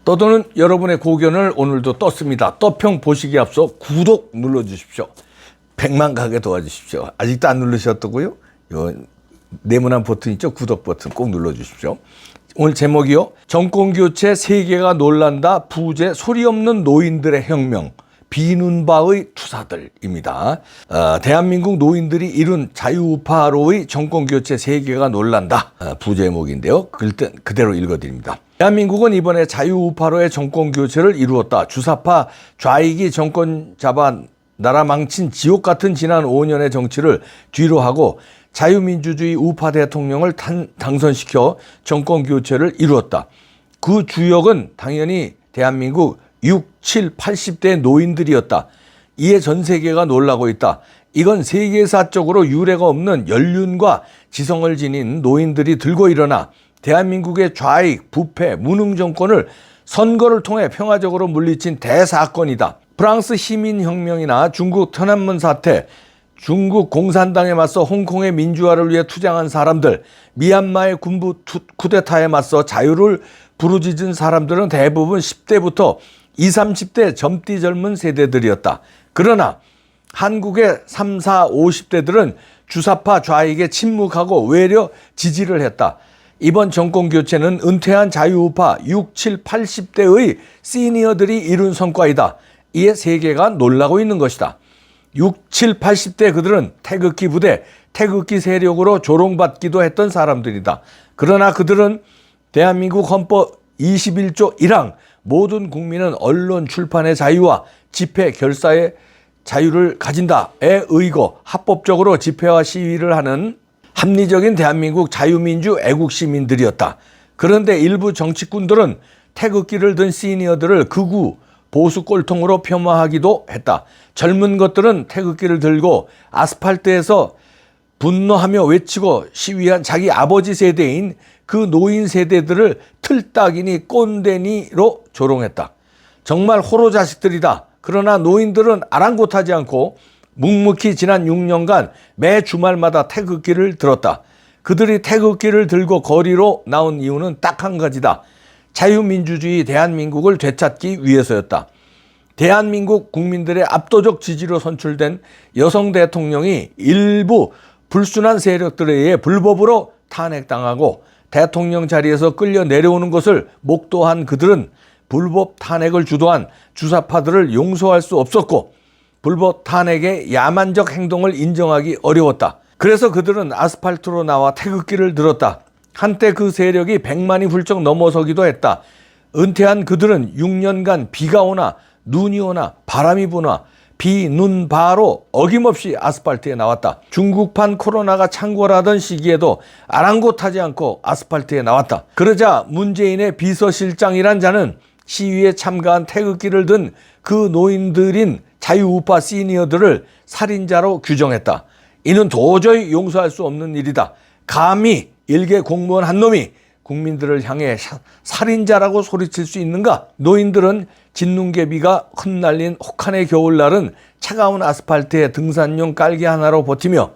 떠도는 여러분의 고견을 오늘도 떴습니다. 떠평 보시기 앞서 구독 눌러주십시오. 100만 가게 도와주십시오. 아직도 안 누르셨다고요? 요 네모난 버튼 있죠? 구독 버튼 꼭 눌러주십시오. 오늘 제목이요. 정권교체 세계가 놀란다. 부재 소리 없는 노인들의 혁명. 비눈바의 투사들입니다. 대한민국 노인들이 이룬 자유우파로의 정권교체 세계가 놀란다. 부제목인데요. 그대로 읽어드립니다. 대한민국은 이번에 자유우파로의 정권교체를 이루었다. 주사파 좌익이 정권 잡아 나라 망친 지옥 같은 지난 5년의 정치를 뒤로 하고 자유민주주의 우파 대통령을 당선시켜 정권교체를 이루었다. 그 주역은 당연히 대한민국 6, 7, 80대 노인들이었다. 이에 전 세계가 놀라고 있다. 이건 세계사적으로 유례가 없는 연륜과 지성을 지닌 노인들이 들고 일어나 대한민국의 좌익, 부패, 무능 정권을 선거를 통해 평화적으로 물리친 대사건이다. 프랑스 시민혁명이나 중국天安문 사태, 중국 공산당에 맞서 홍콩의 민주화를 위해 투쟁한 사람들, 미얀마의 군부 쿠데타에 맞서 자유를 부르짖은 사람들은 대부분 10대부터 20, 30대 젊디 젊은 세대들이었다. 그러나 한국의 30, 50대들은 주사파 좌익에 침묵하고 외려 지지를 했다. 이번 정권교체는 은퇴한 자유우파 6, 7, 80대의 시니어들이 이룬 성과이다. 이에 세계가 놀라고 있는 것이다. 6, 7, 80대 그들은 태극기 부대, 태극기 세력으로 조롱받기도 했던 사람들이다. 그러나 그들은 대한민국 헌법 21조 1항 모든 국민은 언론 출판의 자유와 집회 결사의 자유를 가진다에 의거 합법적으로 집회와 시위를 하는 합리적인 대한민국 자유민주 애국시민들이었다. 그런데 일부 정치꾼들은 태극기를 든 시니어들을 극우 보수 꼴통으로 폄하하기도 했다. 젊은 것들은 태극기를 들고 아스팔트에서 분노하며 외치고 시위한 자기 아버지 세대인 그 노인 세대들을 틀딱이니 꼰대니로 조롱했다. 정말 호로 자식들이다. 그러나 노인들은 아랑곳하지 않고 묵묵히 지난 6년간 매 주말마다 태극기를 들었다. 그들이 태극기를 들고 거리로 나온 이유는 딱 한 가지다. 자유민주주의 대한민국을 되찾기 위해서였다. 대한민국 국민들의 압도적 지지로 선출된 여성 대통령이 일부 불순한 세력들에 의해 불법으로 탄핵당하고 대통령 자리에서 끌려 내려오는 것을 목도한 그들은 불법 탄핵을 주도한 주사파들을 용서할 수 없었고 불법 탄핵의 야만적 행동을 인정하기 어려웠다. 그래서 그들은 아스팔트로 나와 태극기를 들었다. 한때 그 세력이 100만이 훌쩍 넘어서기도 했다. 은퇴한 그들은 6년간 비가 오나 눈이 오나 바람이 부나 비, 눈, 바로 어김없이 아스팔트에 나왔다. 중국판 코로나가 창궐하던 시기에도 아랑곳하지 않고 아스팔트에 나왔다. 그러자 문재인의 비서실장이란 자는 시위에 참가한 태극기를 든 그 노인들인 자유우파 시니어들을 살인자로 규정했다. 이는 도저히 용서할 수 없는 일이다. 감히 일개 공무원 한 놈이 국민들을 향해 살인자라고 소리칠 수 있는가? 노인들은 진눈개비가 흩날린 혹한의 겨울날은 차가운 아스팔트에 등산용 깔개 하나로 버티며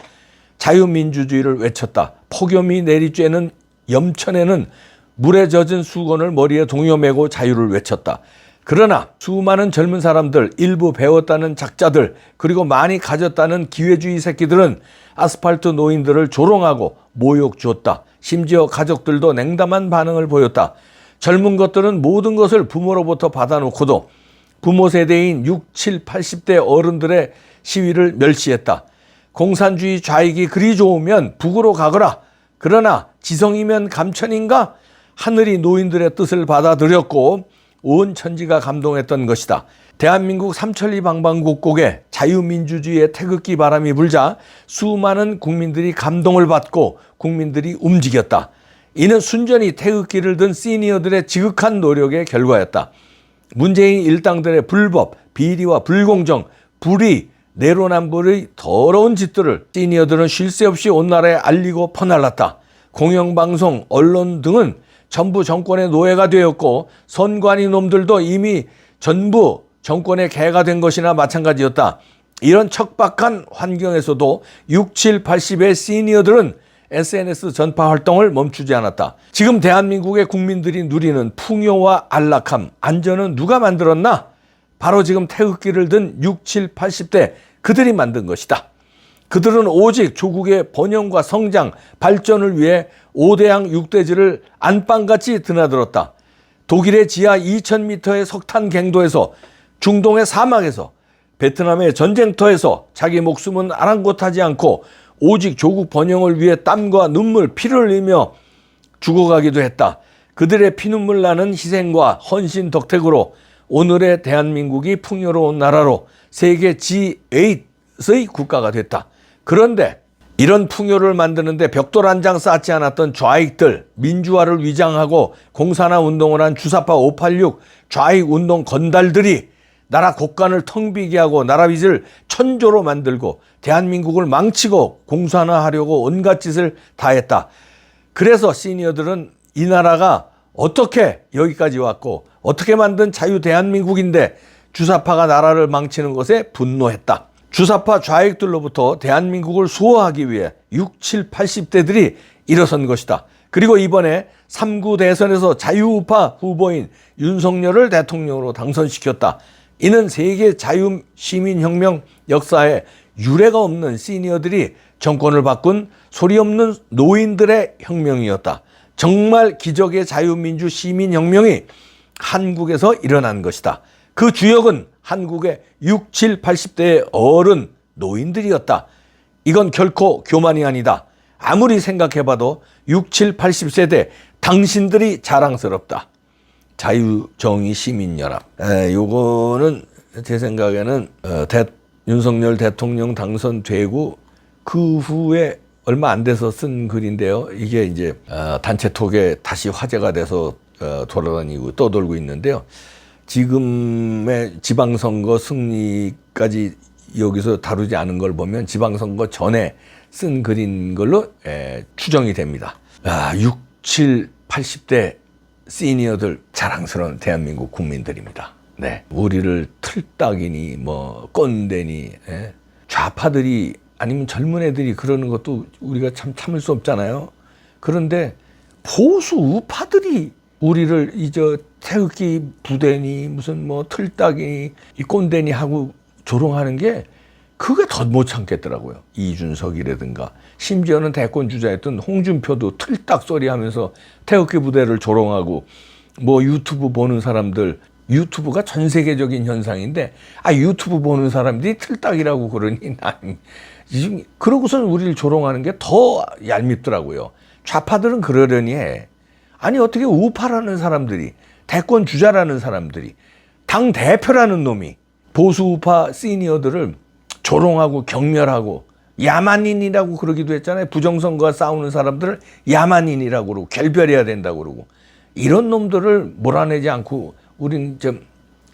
자유민주주의를 외쳤다. 폭염이 내리쬐는 염천에는 물에 젖은 수건을 머리에 동여매고 자유를 외쳤다. 그러나 수많은 젊은 사람들, 일부 배웠다는 작자들, 그리고 많이 가졌다는 기회주의 새끼들은 아스팔트 노인들을 조롱하고 모욕 주었다. 심지어 가족들도 냉담한 반응을 보였다. 젊은 것들은 모든 것을 부모로부터 받아놓고도 부모 세대인 6, 7, 80대 어른들의 시위를 멸시했다. 공산주의 좌익이 그리 좋으면 북으로 가거라. 그러나 지성이면 감천인가? 하늘이 노인들의 뜻을 받아들였고 온 천지가 감동했던 것이다. 대한민국 삼천리 방방곡곡에 자유민주주의의 태극기 바람이 불자 수많은 국민들이 감동을 받고 국민들이 움직였다. 이는 순전히 태극기를 든 시니어들의 지극한 노력의 결과였다. 문재인 일당들의 불법, 비리와 불공정, 불의, 내로남불의 더러운 짓들을 시니어들은 쉴 새 없이 온 나라에 알리고 퍼날랐다. 공영방송, 언론 등은 전부 정권의 노예가 되었고 선관위 놈들도 이미 전부 정권의 개가 된 것이나 마찬가지였다. 이런 척박한 환경에서도 6, 7, 80의 시니어들은 SNS 전파 활동을 멈추지 않았다. 지금 대한민국의 국민들이 누리는 풍요와 안락함, 안전은 누가 만들었나? 바로 지금 태극기를 든 6, 7, 80대 그들이 만든 것이다. 그들은 오직 조국의 번영과 성장, 발전을 위해 5대양 6대지를 안방같이 드나들었다. 독일의 지하 2000m의 석탄 갱도에서, 중동의 사막에서, 베트남의 전쟁터에서 자기 목숨은 아랑곳하지 않고 오직 조국 번영을 위해 땀과 눈물, 피를 흘리며 죽어가기도 했다. 그들의 피눈물 나는 희생과 헌신 덕택으로 오늘의 대한민국이 풍요로운 나라로 세계 G8의 국가가 됐다. 그런데 이런 풍요를 만드는데 벽돌 한 장 쌓지 않았던 좌익들, 민주화를 위장하고 공산화 운동을 한 주사파 586 좌익 운동 건달들이 나라 곳간을 텅 비게 하고 나라 빚을 천조로 만들고 대한민국을 망치고 공산화하려고 온갖 짓을 다 했다. 그래서 시니어들은 이 나라가 어떻게 여기까지 왔고 어떻게 만든 자유 대한민국인데 주사파가 나라를 망치는 것에 분노했다. 주사파 좌익들로부터 대한민국을 수호하기 위해 6, 7, 80대들이 일어선 것이다. 그리고 이번에 3구 대선에서 자유우파 후보인 윤석열을 대통령으로 당선시켰다. 이는 세계 자유시민혁명 역사에 유례가 없는 시니어들이 정권을 바꾼 소리 없는 노인들의 혁명이었다. 정말 기적의 자유민주 시민혁명이 한국에서 일어난 것이다. 그 주역은 한국의 6, 7, 80대의 어른 노인들이었다. 이건 결코 교만이 아니다. 아무리 생각해봐도 6, 7, 80세대 당신들이 자랑스럽다. 자유정의 시민연합. 요거는 제 생각에는 윤석열 대통령 당선되고 그 후에 얼마 안 돼서 쓴 글인데요. 이게 이제 단체톡에 다시 화제가 돼서 돌아다니고 떠돌고 있는데요. 지금의 지방선거 승리까지 여기서 다루지 않은 걸 보면 지방선거 전에 쓴 글인 걸로 추정이 됩니다. 6, 7, 80대 시니어들 자랑스러운 대한민국 국민들입니다. 네, 우리를 틀딱이니 뭐 꼰대니 좌파들이 아니면 젊은 애들이 그러는 것도 우리가 참 참을 수 없잖아요. 그런데 보수 우파들이 우리를 이제 태극기 부대니 무슨 뭐 틀딱이니 이 꼰대니 하고 조롱하는 게 그게 더 못 참겠더라고요. 이준석이라든가 심지어는 대권 주자였던 홍준표도 틀딱 소리 하면서 태극기 부대를 조롱하고 뭐 유튜브 보는 사람들 유튜브가 전 세계적인 현상인데 유튜브 보는 사람들이 틀딱이라고 그러니 난 그러고선 우리를 조롱하는 게 더 얄밉더라고요. 좌파들은 그러려니 해. 아니 어떻게 우파라는 사람들이 대권 주자라는 사람들이 당 대표라는 놈이 보수 우파 시니어들을 조롱하고 경멸하고 야만인이라고 그러기도 했잖아요. 부정선거와 싸우는 사람들을 야만인이라고 그러고 결별해야 된다고 그러고 이런 놈들을 몰아내지 않고 우린 좀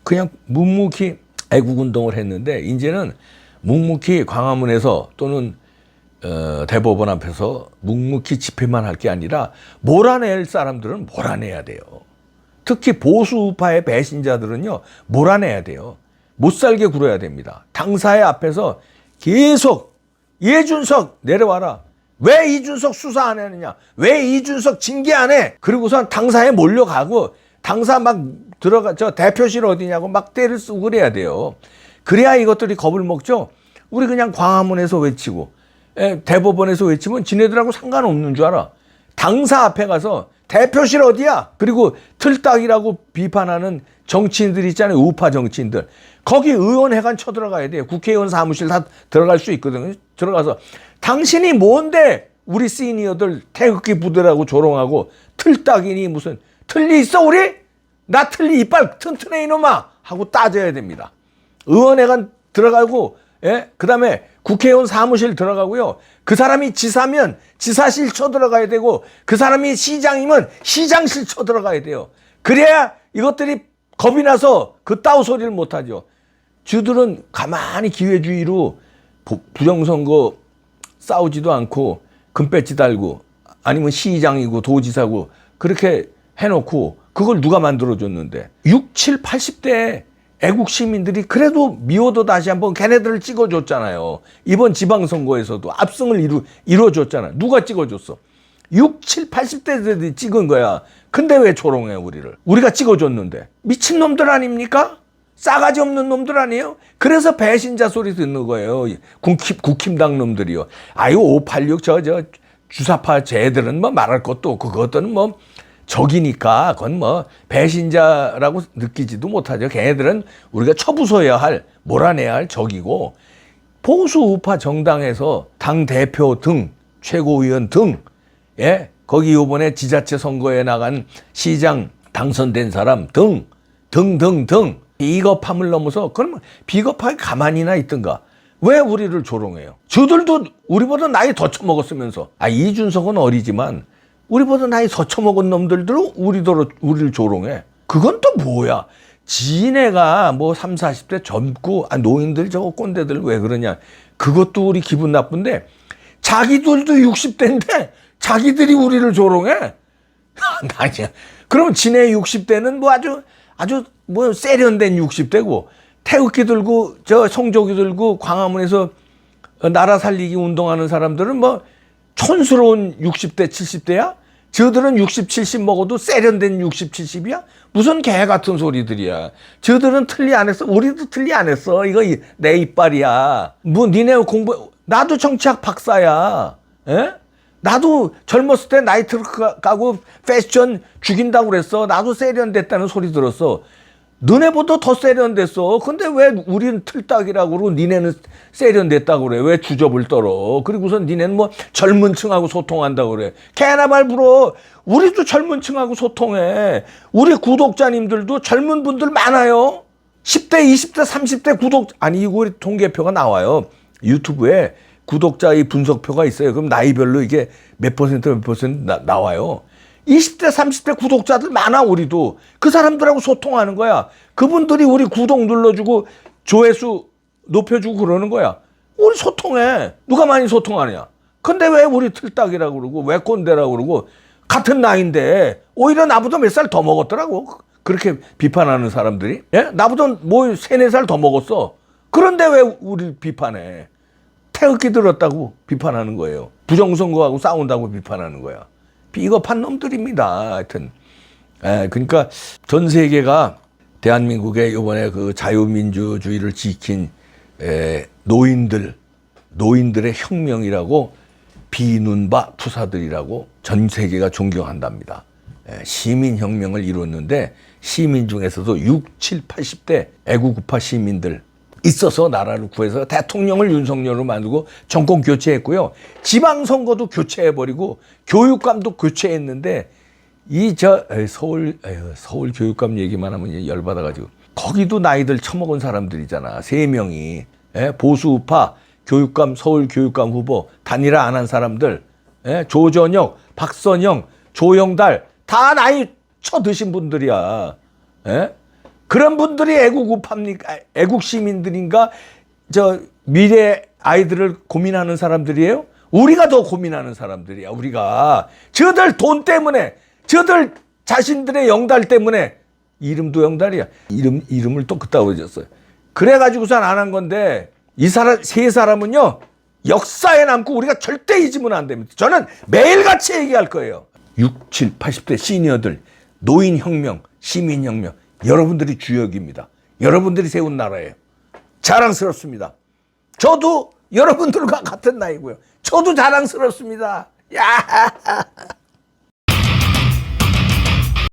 그냥 묵묵히 애국운동을 했는데 이제는 묵묵히 광화문에서 또는 대법원 앞에서 묵묵히 집회만 할 게 아니라 몰아낼 사람들은 몰아내야 돼요. 특히 보수 우파의 배신자들은요 몰아내야 돼요. 못 살게 굴어야 됩니다. 당사의 앞에서 계속 이준석 내려와라. 왜 이준석 수사 안 하느냐? 왜 이준석 징계 안 해? 그리고선 당사에 몰려가고 당사 막 들어가 저 대표실 어디냐고 막 때를 쓰고 그래야 돼요. 그래야 이것들이 겁을 먹죠. 우리 그냥 광화문에서 외치고 대법원에서 외치면 지네들하고 상관없는 줄 알아. 당사 앞에 가서 대표실 어디야? 그리고 틀딱이라고 비판하는 정치인들 있잖아요. 우파 정치인들. 거기 의원회관 쳐들어가야 돼요. 국회의원 사무실 다 들어갈 수 있거든요. 들어가서 당신이 뭔데 우리 시니어들 태극기 부대라고 조롱하고 틀딱이니 무슨 틀리 있어 우리? 나 틀리 이빨 튼튼해 이놈아 하고 따져야 됩니다. 의원회관 들어가고 그 다음에 국회의원 사무실 들어가고요. 그 사람이 지사면 지사실 쳐들어가야 되고 그 사람이 시장이면 시장실 쳐들어가야 돼요. 그래야 이것들이 겁이 나서 그따위 소리를 못하죠. 주들은 가만히 기회주의로 부정선거 싸우지도 않고 금배지 달고 아니면 시장이고 도지사고 그렇게 해놓고 그걸 누가 만들어줬는데 6, 7, 80대 애국 시민들이 그래도 미워도 다시 한번 걔네들을 찍어줬잖아요. 이번 지방선거에서도 압승을 이루어줬잖아요. 누가 찍어줬어? 6, 7, 80대들이 찍은 거야. 근데 왜 조롱해 우리를? 우리가 찍어줬는데. 미친놈들 아닙니까? 싸가지 없는 놈들 아니에요? 그래서 배신자 소리 듣는 거예요. 국힘당 놈들이요. 아유 586 저 주사파 쟤들은 뭐 말할 것도 없고 그것들은 뭐 적이니까 그건 뭐 배신자라고 느끼지도 못하죠. 걔네들은 우리가 처부숴야 할, 몰아내야 할 적이고, 보수 우파 정당에서 당 대표 등 최고위원 등, 예, 거기 이번에 지자체 선거에 나간 시장 당선된 사람 등 비겁함을 넘어서 그러면 비겁하게 가만히나 있든가. 왜 우리를 조롱해요? 저들도 우리보다 나이 더 처먹었으면서. 이준석은 어리지만 우리보다 나이 더 처먹은 놈들도 우리를 조롱해. 그건 또 뭐야? 지네가 뭐 30, 40대 젊고 노인들 저거 꼰대들 왜 그러냐. 그것도 우리 기분 나쁜데 자기들도 60대인데 자기들이 우리를 조롱해? 아니야. 그럼 지네 60대는 뭐 아주 뭐 세련된 60대고 태극기 들고 저 성조기 들고 광화문에서 나라 살리기 운동하는 사람들은 뭐 촌스러운 60대 70대야? 저들은 60, 70 먹어도 세련된 60, 70이야? 무슨 개 같은 소리들이야. 저들은 틀리 안 했어. 우리도 틀리 안 했어. 이거 내 이빨이야. 뭐 니네 공부, 나도 정치학 박사야. 에? 나도 젊었을 때 나이트를 까고 패션 죽인다고 그랬어. 나도 세련됐다는 소리 들었어. 너네보다 더 세련됐어. 근데 왜 우리는 틀딱이라고 그러고 니네는 세련됐다고 그래. 왜 주접을 떨어. 그리고선 니네는 뭐 젊은 층하고 소통한다고 그래. 개나 말 불어. 우리도 젊은 층하고 소통해. 우리 구독자님들도 젊은 분들 많아요. 10대, 20대, 30대 이거 통계표가 나와요. 유튜브에 구독자의 분석표가 있어요. 그럼 나이별로 이게 몇 퍼센트 나와요. 20대, 30대 구독자들 많아, 우리도. 그 사람들하고 소통하는 거야. 그분들이 우리 구독 눌러주고 조회수 높여주고 그러는 거야. 우리 소통해. 누가 많이 소통하느냐. 근데 왜 우리 틀딱이라고 그러고, 왜 꼰대라고 그러고, 같은 나이인데, 오히려 나보다 몇 살 더 먹었더라고. 그렇게 비판하는 사람들이. 예? 나보다 뭐 3, 4살 더 먹었어. 그런데 왜 우리 비판해. 태극기 들었다고 비판하는 거예요. 부정선거하고 싸운다고 비판하는 거야. 비겁한 놈들입니다. 하여튼. 그러니까 전 세계가 대한민국의 이번에 그 자유민주주의를 지킨 노인들의 혁명이라고 비눈바 투사들이라고 전 세계가 존경한답니다. 시민혁명을 이뤘는데 시민 중에서도 6, 7, 80대 애국우파 시민들 있어서 나라를 구해서 대통령을 윤석열로 만들고 정권 교체했고요. 지방선거도 교체해버리고 교육감도 교체했는데 서울 교육감 얘기만 하면 열받아가지고 거기도 나이들 처먹은 사람들이잖아. 3명이. 보수우파 교육감 서울 교육감 후보 단일화 안 한 사람들. 조전혁, 박선영, 조영달 다 나이 쳐드신 분들이야. 그런 분들이 애국우파입니까? 애국 시민들인가? 미래 아이들을 고민하는 사람들이에요? 우리가 더 고민하는 사람들이야. 우리가 저들 돈 때문에, 저들 자신들의 영달 때문에 이름도 영달이야. 이름을 또 그따위 줬어요. 그래가지고선 안 한 건데 세 사람은요 역사에 남고 우리가 절대 잊으면 안 됩니다. 저는 매일같이 얘기할 거예요. 6, 7, 80대 시니어들 노인혁명, 시민혁명 여러분들이 주역입니다. 여러분들이 세운 나라예요. 자랑스럽습니다. 저도 여러분들과 같은 나이고요. 저도 자랑스럽습니다. 야!